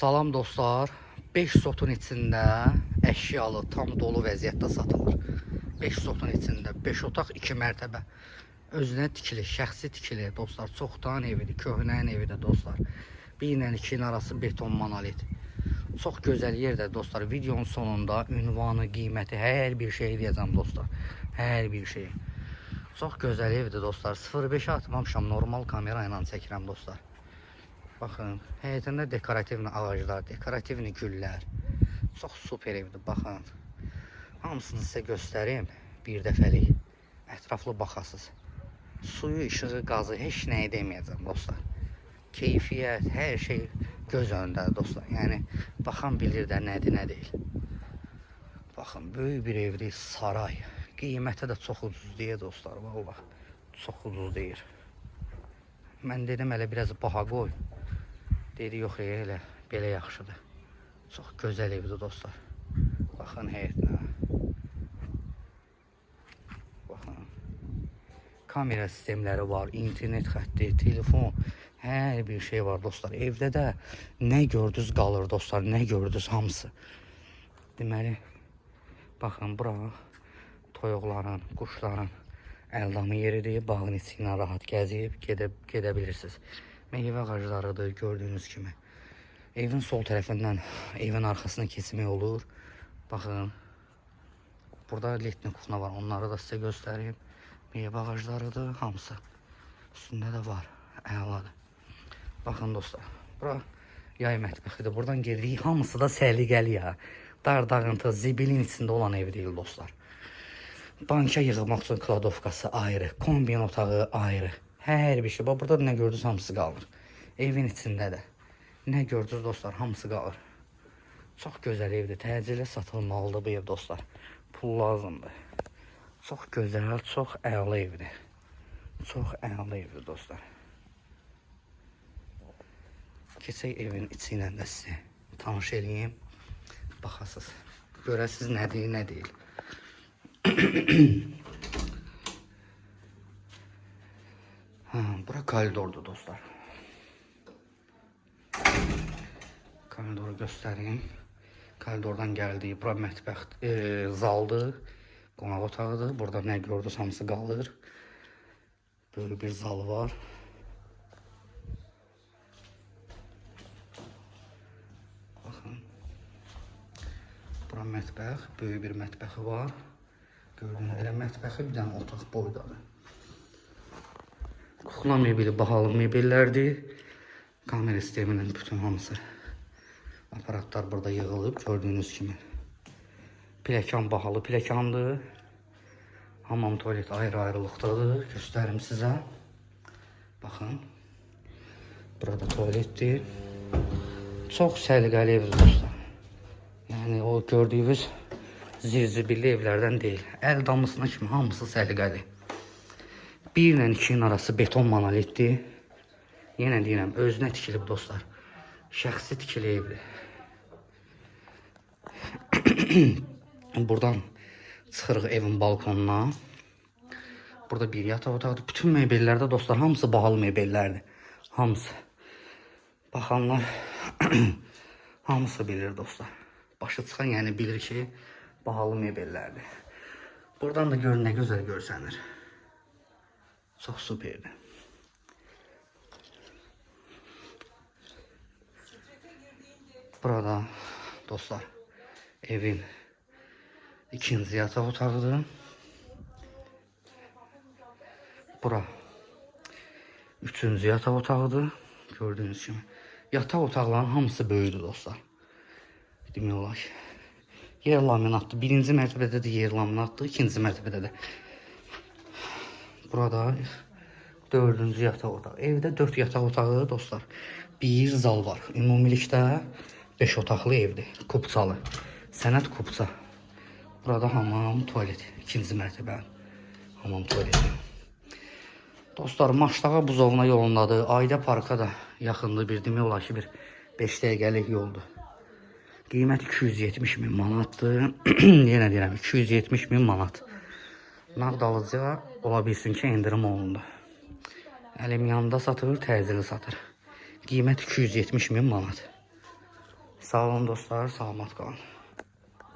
Salam dostlar. 5 sotun içində əşyalı tam dolu vəziyyətdə satılır. 5 sotun içində 5 otaq 2 mərtəbə. Özünə tikili, şəxsi tikili dostlar. Çoxdan evidir, köhnənin evidir dostlar. 1 ilə 2-nin arası beton monolit. Çox gözəl yerdə dostlar. Videonun sonunda ünvanı, qiyməti, hər bir şey deyəcəm dostlar. Hər bir şey. Çox gözəl evdir dostlar. 0.5 atmamışam, normal kamera ilə çəkirəm dostlar. Baxın, həyətində dekorativ ağaclar, dekorativ güllər. Çox super evdir, baxın. Hamısını sizə göstərim bir dəfəlik. Ətraflı baxasız. Suyu, işığı, qazı, heç nəyi deməyəcəm dostlar. Keyfiyyət, hər şey göz önündədir dostlar. Yəni, baxan bilir də nədir, nə deyil. Baxın, böyük bir evdir, saray. Qiyməti də çox ucuz deyə dostlar, vallahi. Çox ucuz deyir. Mən dedim, hələ biraz baha qoy. Dedi, yox, elə, belə yaxşıdır. Çox gözəl evdir dostlar. Baxın həyətinə. Baxın. Kamera sistemləri var, internet xətti, telefon, hər bir şey var dostlar. Evdə də nə gördünüz qalır dostlar, nə gördünüz hamısı. Deməli, baxın, bura toyuqların, quşların əldamı yeridir. Bağın içi ilə rahat gəzib, gedə bilirsiniz. Meyvə ağaclarıdır, gördüyünüz kimi. Evin sol tərəfindən evin arxasına keçmək olur. Baxın, burada letni kuxna var, onları da sizə göstəreyim. Meyvə ağaclarıdır, hamısı. Üstündə də var, əladır. Baxın dostlar, bura yay mətbəxidir. Buradan gedirik, hamısı da səliqəli ya. Dar dağıntı, zibilin içində olan ev deyil dostlar. Banka yığmaq üçün kladovkası ayrı, kombin otağı ayrı. Hər bir şey. Bax, burada nə gördünüz, hamısı qalır. Evin içində də. Nə gördünüz dostlar, hamısı qalır. Çox gözəl evdir. Təcili satılmalıdır bu ev dostlar. Pul lazımdır. Çox gözəl, çox əla evdir. Çox əla evdir dostlar. Keçək evin içi ilə də sizə tanış eləyim. Baxasız. Görəsiz nə deyil, nə deyil. Bura koridordur dostlar. Koridoru göstəreyim. Koridordan gəldik. Bura mətbəx, zaldır. Qonaq otağıdır. Burada nə gördünüz, hamısı qalır. Böyle bir zal var. Baxın. Bura mətbəx. Böyük bir mətbəxi var. Gördüyünüz elə mətbəxi bir dənə otaq boydadır. Kuxna mebeli bahalı mebellərdir. Kamera sisteminin bütün hamısı. Aparatlar burada yığılıb, gördüyünüz kimi. Pləkan bahalı pləkandır. Hamam tuvalet ayrı-ayrılıqdadır. Göstərim sizə. Baxın. Burada tuvaletdir. Çox səliqəli evdir dostlar. Yəni o gördüyünüz zirzibilli evlərdən deyil. Əl damısına kimi hamısı səliqəli. 1 ilə 2-nin arası beton monolitdir. Yenə deyirəm, özünə tikilib dostlar. Şəxsi tikili evdir. Buradan çıxırıq evin balkonuna. Burada bir yataq otaqdır. Bütün mebellərdə dostlar, hamısı bahalı mebellərdir. Hamısı. Baxanlar hamısı bilir dostlar. Başı çıxan yəni bilir ki, bahalı mebellərdir. Buradan da görün nə gözəl görsənir. Çox superdir. Burada dostlar evin ikinci yataq otağıdır. Bura üçüncü yataq otağıdır. Gördüğünüz kimi. Yataq otaqların hamısı böyüdür dostlar. Demək olar ki, yer laminatdır. Birinci mərtəbədə də yer laminatdır. İkinci mərtəbədə də. Burada 4-cü yataq otağı. Evdə 4 yataq otağı dostlar. Bir zal var. Ümumilikdə 5 otaqlı evdir. Kupçalı. Sənət kupça. Burada hamam tuvalet. 2-ci mərtəbə. Hamam tuvaleti. Dostlar, Maştağa Buzovna yolundadır. Ailə parka da yaxındır. Bir demək olar ki, bir 5 dəqiqəlik yoldur. Qiyməti 270.000 manatdır. Yenə deyirəm, 270.000 manat. Nağdalıca ola bilsin ki, endirim olundu. Əlim yanında satır, təcili satır. Qiymət 270.000 manat. Sağ olun dostlar, salamat qalın.